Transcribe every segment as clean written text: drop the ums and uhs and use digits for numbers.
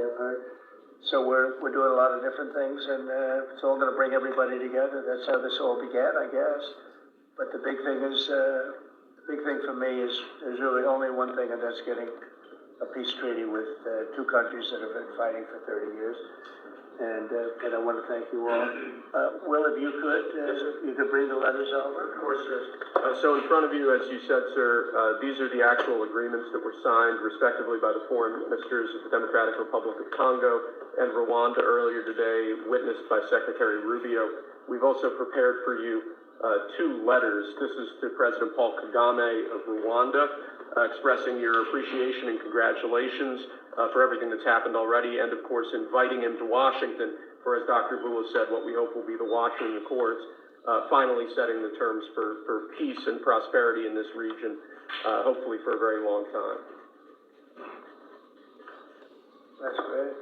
I've heard. So we're doing a lot of different things, and it's all going to bring everybody together. That's how this all began, I guess. But the big thing is, the big thing for me is there's really only one thing, and that's getting a peace treaty with two countries that have been fighting for 30 years. And I want to thank you all. Will, if you could bring the letters over. Of course, sir. So in front of you, as you said, sir, these are the actual agreements that were signed, respectively, by the foreign ministers of the Democratic Republic of Congo and Rwanda earlier today, witnessed by Secretary Rubio. We've also prepared for you two letters. This is to President Paul Kagame of Rwanda, expressing your appreciation and congratulations for everything that's happened already, and of course inviting him to Washington for, as Dr. Bula said, what we hope will be the Washington Accords, finally setting the terms for peace and prosperity in this region, hopefully for a very long time. That's great.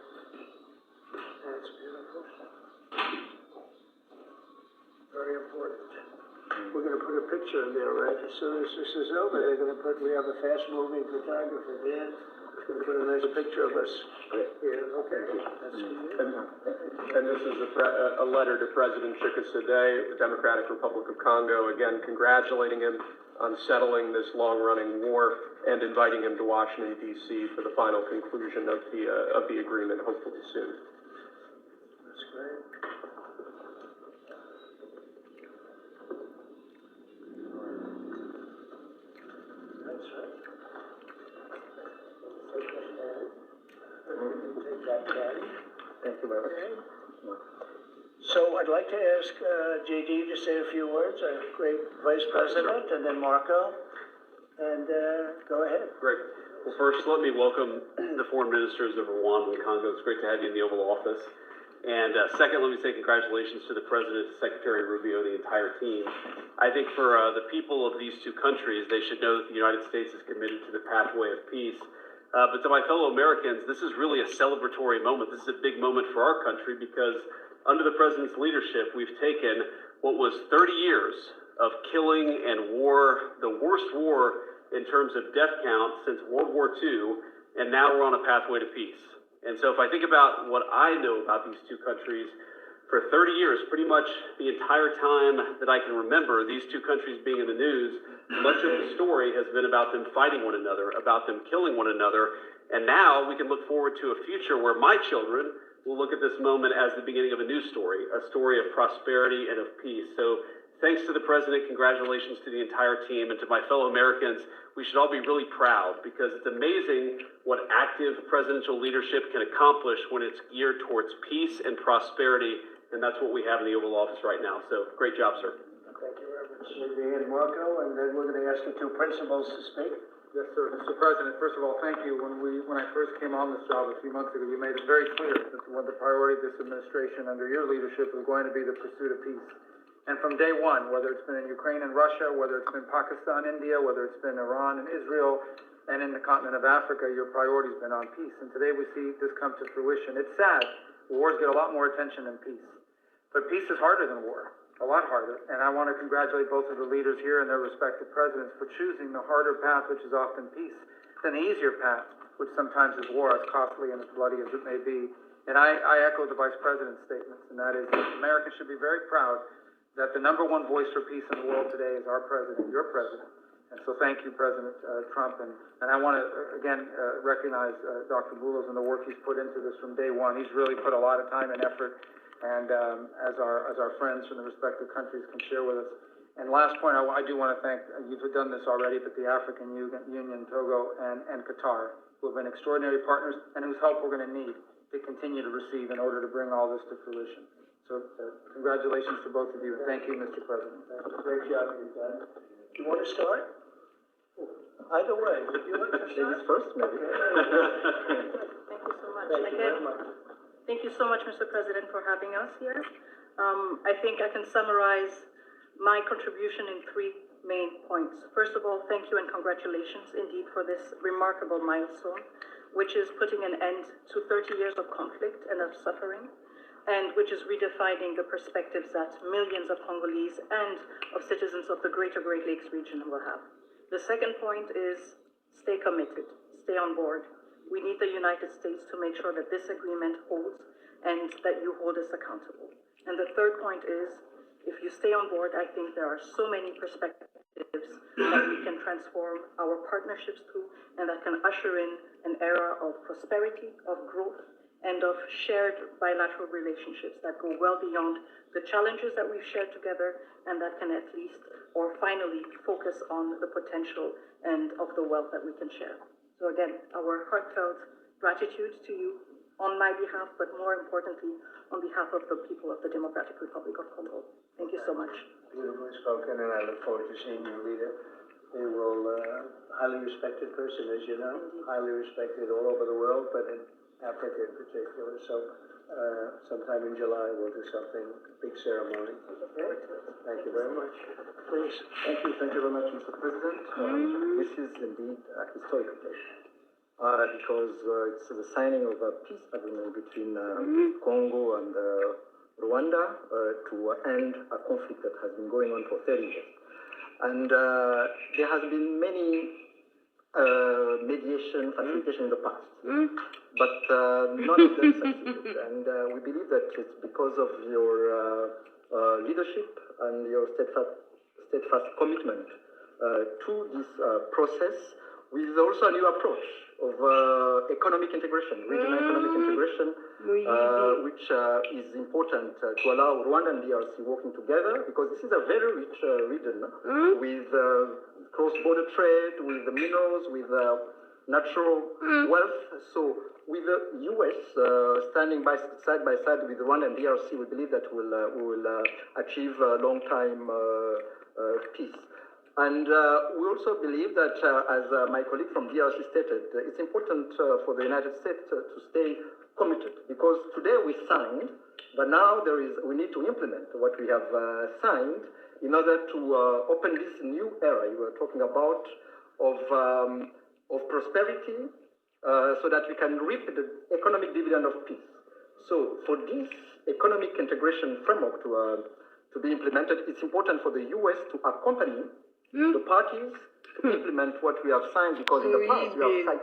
That's beautiful. Very important. We're going to put a picture in there, right? As soon as this is over, we have a fast-moving photographer, Dan. He's going to put a nice picture of us here. Okay. That's good. And this is a letter to President Tshisekedi, the Democratic Republic of Congo, again congratulating him on settling this long-running war and inviting him to Washington, D.C. for the final conclusion of the agreement, hopefully soon. That's great. Thank you very much. So I'd like to ask JD to say a few words, our great Vice President, and then Marco, and go ahead. Great. Well, first, let me welcome the foreign ministers of Rwanda and Congo. It's great to have you in the Oval Office. And second, let me say congratulations to the President, Secretary Rubio, the entire team. I think for the people of these two countries, they should know that the United States is committed to the pathway of peace. But to my fellow Americans, this is really a celebratory moment. This is a big moment for our country because under the President's leadership, we've taken what was 30 years of killing and war, the worst war in terms of death count since World War II, and now we're on a pathway to peace. And so if I think about what I know about these two countries, for 30 years, pretty much the entire time that I can remember these two countries being in the news, much of the story has been about them fighting one another, about them killing one another. And now we can look forward to a future where my children will look at this moment as the beginning of a new story, a story of prosperity and of peace. So thanks to the President, congratulations to the entire team, and to my fellow Americans. We should all be really proud because it's amazing what active presidential leadership can accomplish when it's geared towards peace and prosperity. And that's what we have in the Oval Office right now. So great job, sir. Thank you very much, JD and Marco, and then we're going to ask the two principals to speak. Yes, sir. Mr. President, first of all, thank you. When I first came on this job a few months ago, you made it very clear that one of the priority of this administration under your leadership was going to be the pursuit of peace. And from day one, whether it's been in Ukraine and Russia, whether it's been Pakistan, India, whether it's been Iran and Israel, and in the continent of Africa, your priority's been on peace. And today we see this come to fruition. It's sad. Wars get a lot more attention than peace. But peace is harder than war, a lot harder. And I want to congratulate both of the leaders here and their respective presidents for choosing the harder path, which is often peace, than the easier path, which sometimes is war, as costly and as bloody as it may be. And I echo the Vice President's statements, and that is that Americans should be very proud that the number one voice for peace in the world today is our president, your president. And so thank you, President Trump. And I want to, again, recognize Dr. Boulos and the work he's put into this from day one. He's really put a lot of time and effort, and as our friends from the respective countries can share with us. And last point, I do want to thank, you've done this already, but the African Union, Togo, and Qatar, who have been extraordinary partners and whose help we're going to need to continue to receive in order to bring all this to fruition. So congratulations to both of you, and thank you, Mr. President. Great job you've done. Do you want to start? Either way. Do you want to start? Ladies first, maybe. Thank you so much. Thank you very much. Thank you so much, Mr. President, for having us here. I think I can summarize my contribution in 3 main points. First of all, thank you and congratulations indeed for this remarkable milestone, which is putting an end to 30 years of conflict and of suffering, and which is redefining the perspectives that millions of Congolese and of citizens of the greater Great Lakes region will have. The second point is stay committed, stay on board. We need the United States to make sure that this agreement holds and that you hold us accountable. And the third point is, if you stay on board, I think there are so many perspectives that we can transform our partnerships through and that can usher in an era of prosperity, of growth, and of shared bilateral relationships that go well beyond the challenges that we've shared together and that can at least or finally focus on the potential and of the wealth that we can share. So again, our heartfelt gratitude to you on my behalf, but more importantly, on behalf of the people of the Democratic Republic of Congo. Thank you so much. Beautifully spoken, and I look forward to seeing you, leader. You will, highly respected person, as you know, highly respected all over the world, but in Africa in particular. So, sometime in July, we'll do something, big ceremony. Thank you very much. Please. Thank you very much, Mr. President. This is indeed a historic day. Because it's the signing of a peace agreement between Congo and Rwanda to end a conflict that has been going on for 30 years. And there has been many mediation, facilitation in the past, but none of them succeeded. And we believe that it's because of your leadership and your steadfast commitment to this process, with also a new approach of economic integration, regional economic integration, which is important to allow Rwanda and DRC working together, because this is a very rich region with cross-border trade, with the minerals, with natural wealth. So with the U.S. Standing side by side with Rwanda and DRC, we believe that we will achieve long-time peace. And we also believe that, as my colleague from DRC stated, it's important for the United States to stay committed, because today we signed, but now we need to implement what we have signed in order to open this new era you were talking about of prosperity, so that we can reap the economic dividend of peace. So for this economic integration framework to be implemented, it's important for the U.S. to accompany the parties to implement what we have signed, because in the past we have signed